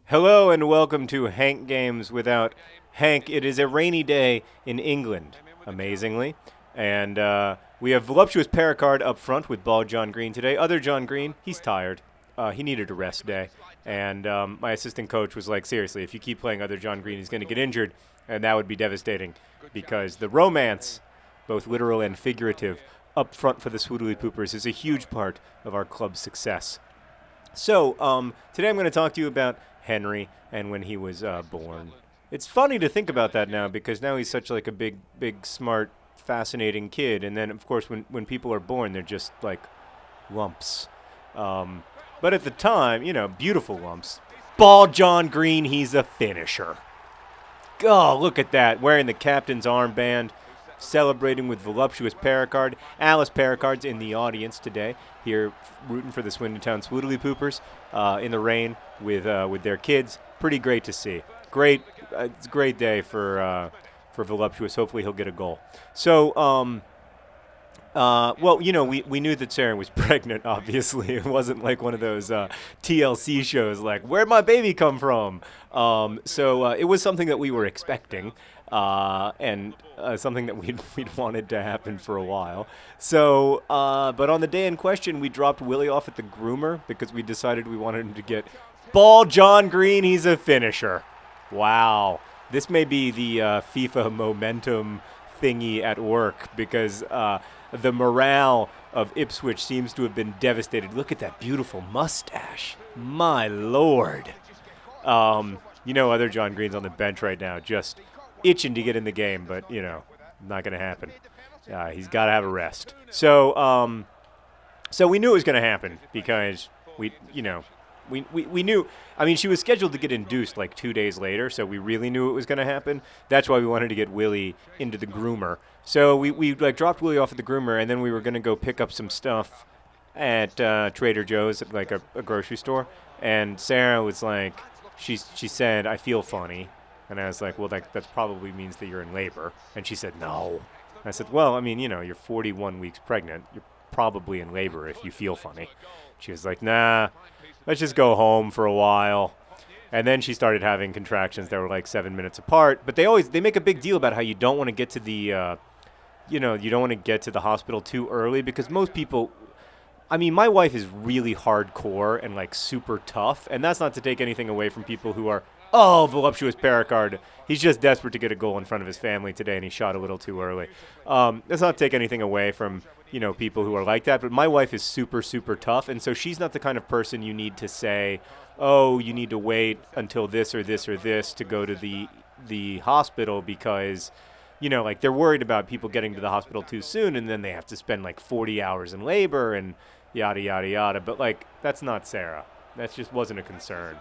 Hello and welcome to Hank Games without Hank. It is a rainy day in England, amazingly. And we have voluptuous Pericard up front with bald John Green today. Other John Green, he's tired. He needed a rest day. And my assistant coach was like, seriously, if you keep playing other John Green, he's going to get injured. And that would be devastating because the romance, both literal and figurative, up front for the Swoly Poopers is a huge part of our club's success. So, today I'm going to talk to you about Henry and when he was born. It's funny to think about that now because now he's such like a big, smart, fascinating kid. And then, of course, when people are born, they're just like lumps. But at the time, beautiful lumps. Bald John Green, he's a finisher. Oh, look at that, wearing the captain's armband, celebrating with voluptuous Pericard. Alice Pericard's in the audience today, here rooting for the Swindon Town Swoly Poopers in the rain with their kids. Pretty great to see. It's a great day for voluptuous. Hopefully he'll get a goal. So, we knew that Sarah was pregnant, obviously. It wasn't like one of those TLC shows like, where'd my baby come from? So it was something that we were expecting. And something that we'd wanted to happen for a while. So, but on the day in question, we dropped Willie off at the groomer because we decided we wanted him to get bald John Green. He's a finisher. Wow. This may be the FIFA momentum thingy at work because the morale of Ipswich seems to have been devastated. Look at that beautiful mustache. My Lord. Other John Green's on the bench right now, just itching to get in the game, but not going to happen. He's got to have a rest. So we knew it was going to happen because we knew. I mean, she was scheduled to get induced like 2 days later, so we really knew it was going to happen. That's why we wanted to get Willie into the groomer. So we dropped Willie off at the groomer, and then we were going to go pick up some stuff at Trader Joe's at like a grocery store. And Sarah was like, she said, "I feel funny." And I was like, well, that probably means that you're in labor. And she said, no. I said, well, I mean, you're 41 weeks pregnant. You're probably in labor if you feel funny. She was like, nah, let's just go home for a while. And then she started having contractions that were like 7 minutes apart. But they make a big deal about how you don't want to get to the, you don't want to get to the hospital too early because most people, I mean, my wife is really hardcore and like super tough. And that's not to take anything away from people who are, oh, voluptuous Pericard. He's just desperate to get a goal in front of his family today, and he shot a little too early. Let's not take anything away from, people who are like that, but my wife is super, super tough, and so she's not the kind of person you need to say, oh, you need to wait until this or this or this to go to the hospital because, they're worried about people getting to the hospital too soon, and then they have to spend, 40 hours in labor and yada, yada, yada. But, that's not Sarah. That just wasn't a concern.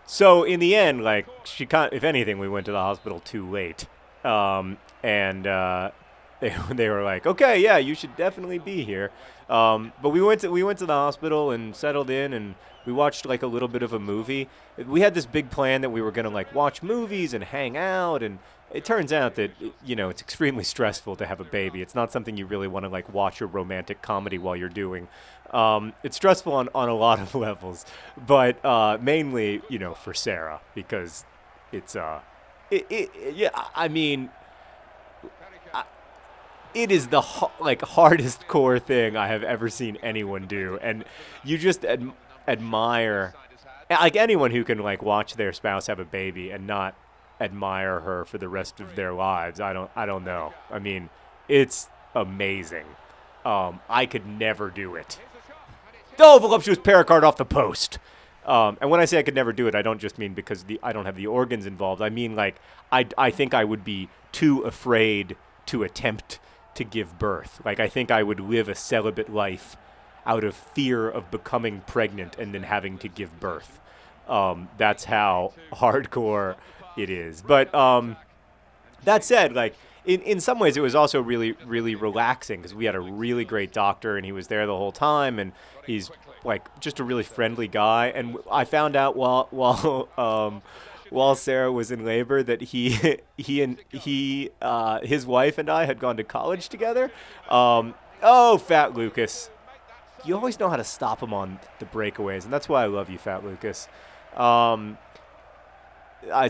So in the end, if anything, we went to the hospital too late, and they were like, okay, yeah, you should definitely be here. But we went to the hospital and settled in, and we watched a little bit of a movie. We had this big plan that we were gonna watch movies and hang out, and it turns out that it's extremely stressful to have a baby. It's not something you really want to watch a romantic comedy while you're doing. It's stressful on a lot of levels, but mainly for Sarah because it's it is the hardest core thing I have ever seen anyone do, and you just admire anyone who can watch their spouse have a baby and not admire her for the rest of their lives. I don't know. I mean, it's amazing. I could never do it. Oh, voluptuous Pericard off the post. And when I say I could never do it, I don't just mean because I don't have the organs involved. I mean, I think I would be too afraid to attempt to give birth. I think I would live a celibate life out of fear of becoming pregnant and then having to give birth. That's how hardcore it is. But that said, in some ways, it was also really, really relaxing because we had a really great doctor, and he was there the whole time, and he's just a really friendly guy. And I found out while Sarah was in labor that his wife and I had gone to college together. Oh, fat Lucas, you always know how to stop him on the breakaways, and that's why I love you, Fat Lucas. Um,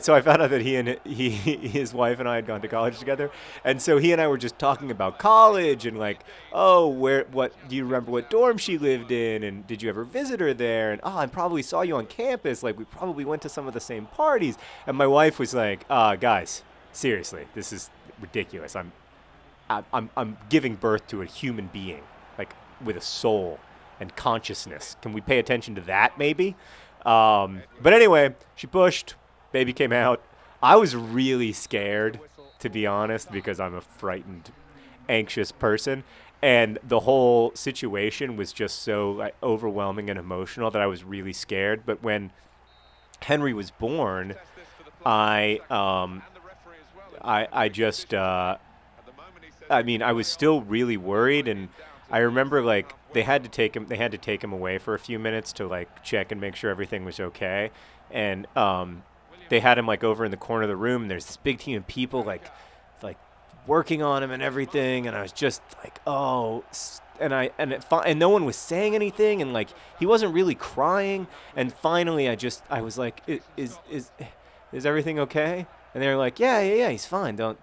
so I found out that his wife and I had gone to college together, and so he and I were just talking about college and like, oh, what do you remember what dorm she lived in, and did you ever visit her there? And I probably saw you on campus, like we probably went to some of the same parties. And my wife was like, guys, seriously, this is ridiculous. I'm giving birth to a human being, like with a soul and consciousness. Can we pay attention to that, maybe? But anyway, she pushed. Baby came out. I was really scared, to be honest, because I'm a frightened, anxious person. And the whole situation was just so like, overwhelming and emotional that I was really scared. But when Henry was born, I just, I mean, I was still really worried, and I remember like they had to take him away for a few minutes to like check and make sure everything was okay, and they had him like over in the corner of the room, and there's this big team of people like working on him and everything, and I was just like, oh, and no one was saying anything, and like he wasn't really crying, and finally I was like, is everything okay? And they were like, yeah, he's fine. Don't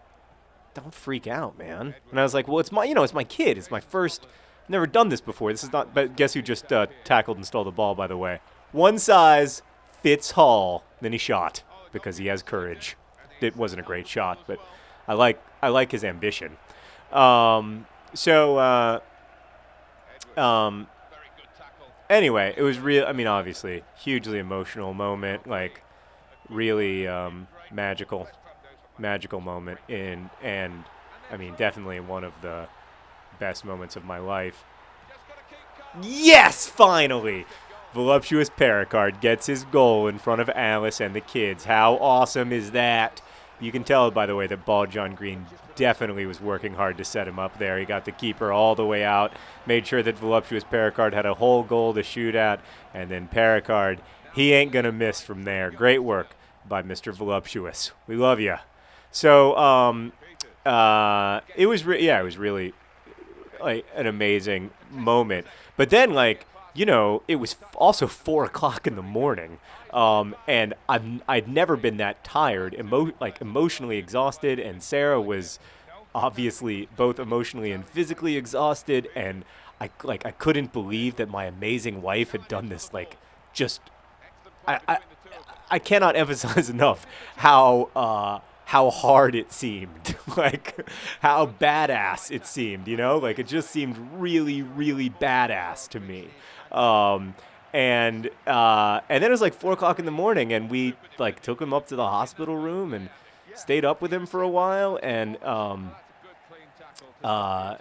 freak out, man. And I was like, well, it's my kid. It's my first. I've never done this before. This is not. But guess who just tackled and stole the ball? By the way, one size fits all. Then he shot because he has courage. It wasn't a great shot, but I like his ambition. Anyway, it was real. I mean, obviously, hugely emotional moment. Like, really magical moment and I mean definitely one of the best moments of my life. Yes, finally! Voluptuous Pericard gets his goal in front of Alice and the kids. How awesome is that? You can tell, by the way, that Bald John Green definitely was working hard to set him up there. He got the keeper all the way out, made sure that Voluptuous Pericard had a whole goal to shoot at, and then Pericard, he ain't gonna miss from there. Great work by Mr. Voluptuous. We love you. So it was really like an amazing moment. But then like, you know, it was also 4 o'clock in the morning, and I'd never been that tired, emotionally exhausted, and Sarah was obviously both emotionally and physically exhausted, and I couldn't believe that my amazing wife had done this. Like, just I cannot emphasize enough how hard it seemed, like how badass it seemed, you know, like it just seemed really, really badass to me. And then it was like 4 o'clock in the morning, and we like took him up to the hospital room and stayed up with him for a while. And I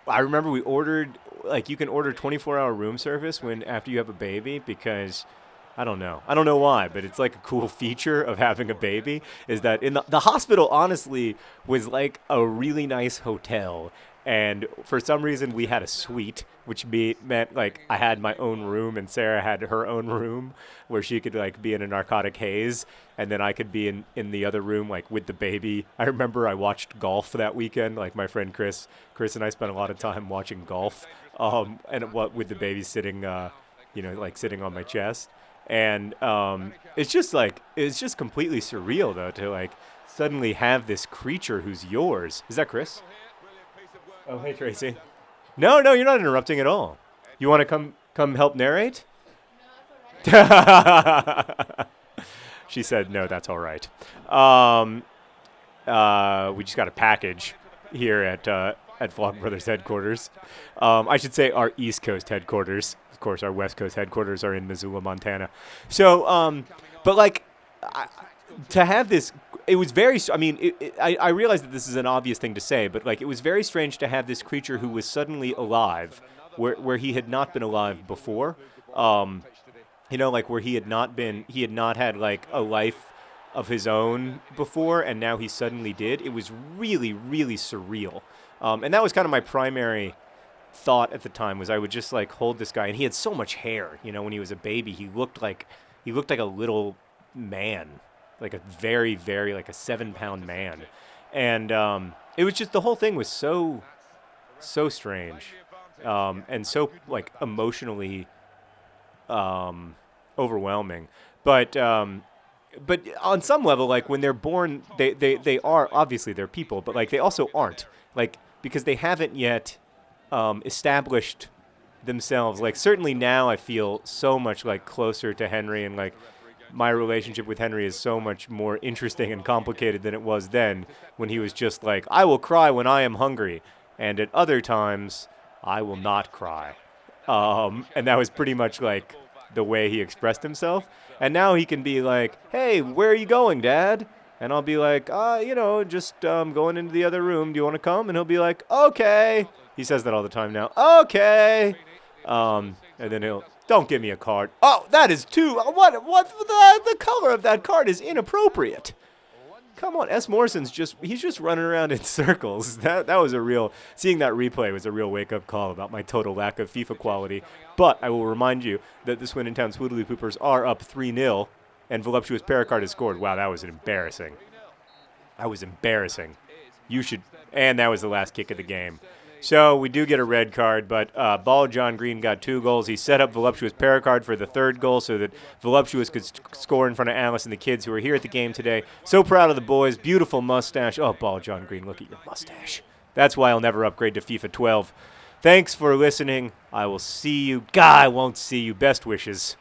remember we ordered, like, you can order 24-hour room service after you have a baby, because I don't know why, but it's like a cool feature of having a baby, is that in the hospital, honestly, was like a really nice hotel. And for some reason, we had a suite, which meant like I had my own room and Sarah had her own room where she could like be in a narcotic haze. And then I could be in the other room, like with the baby. I remember I watched golf that weekend. Like my friend Chris and I spent a lot of time watching golf, with the baby sitting, like sitting on my chest. And it's just completely surreal, though, to like suddenly have this creature who's yours. Is that Chris? Oh, hey, Tracy. No, you're not interrupting at all. You want to come help narrate? She said, no, that's all right. We just got a package here at Vlog Brothers headquarters. I should say our East Coast headquarters. Of course, our West Coast headquarters are in Missoula, Montana. So, but like, to have this, it was very, I mean, I realize that this is an obvious thing to say, but like, it was very strange to have this creature who was suddenly alive, where he had not been alive before. Like where he had not had like a life of his own before, and now he suddenly did. It was really, really surreal. And that was kind of my primary thought at the time, was I would just like hold this guy, and he had so much hair. You know, when he was a baby, he looked like a little man, like a very, very, like a 7-pound man. And it was just, the whole thing was so strange. and so like emotionally overwhelming. But on some level, like when they're born, they are obviously they're people, but like they also aren't, like because they haven't yet established themselves. Like certainly now, I feel so much like closer to Henry, and like my relationship with Henry is so much more interesting and complicated than it was then, when he was just like, I will cry when I am hungry, and at other times I will not cry, and that was pretty much like the way he expressed himself. And now he can be like, hey, where are you going, Dad? And I'll be like, just going into the other room. Do you want to come? And he'll be like, okay. He says that all the time now. Okay. And then he'll, don't give me a card. Oh, that is too, what, the color of that card is inappropriate. Come on, S. Morrison's he's just running around in circles. That was seeing that replay was a real wake-up call about my total lack of FIFA quality. But I will remind you that the Swindon Town Swoly Poopers are up 3-0, and Voluptuous Pericard has scored. Wow, that was embarrassing. That was embarrassing. And that was the last kick of the game. So we do get a red card, but Ball John Green got 2 goals. He set up Voluptuous Pericard for the 3rd goal so that Voluptuous could score in front of Alice and the kids who were here at the game today. So proud of the boys. Beautiful mustache. Oh, Ball John Green, look at your mustache. That's why I'll never upgrade to FIFA 12. Thanks for listening. I will see you. God, I won't see you. Best wishes.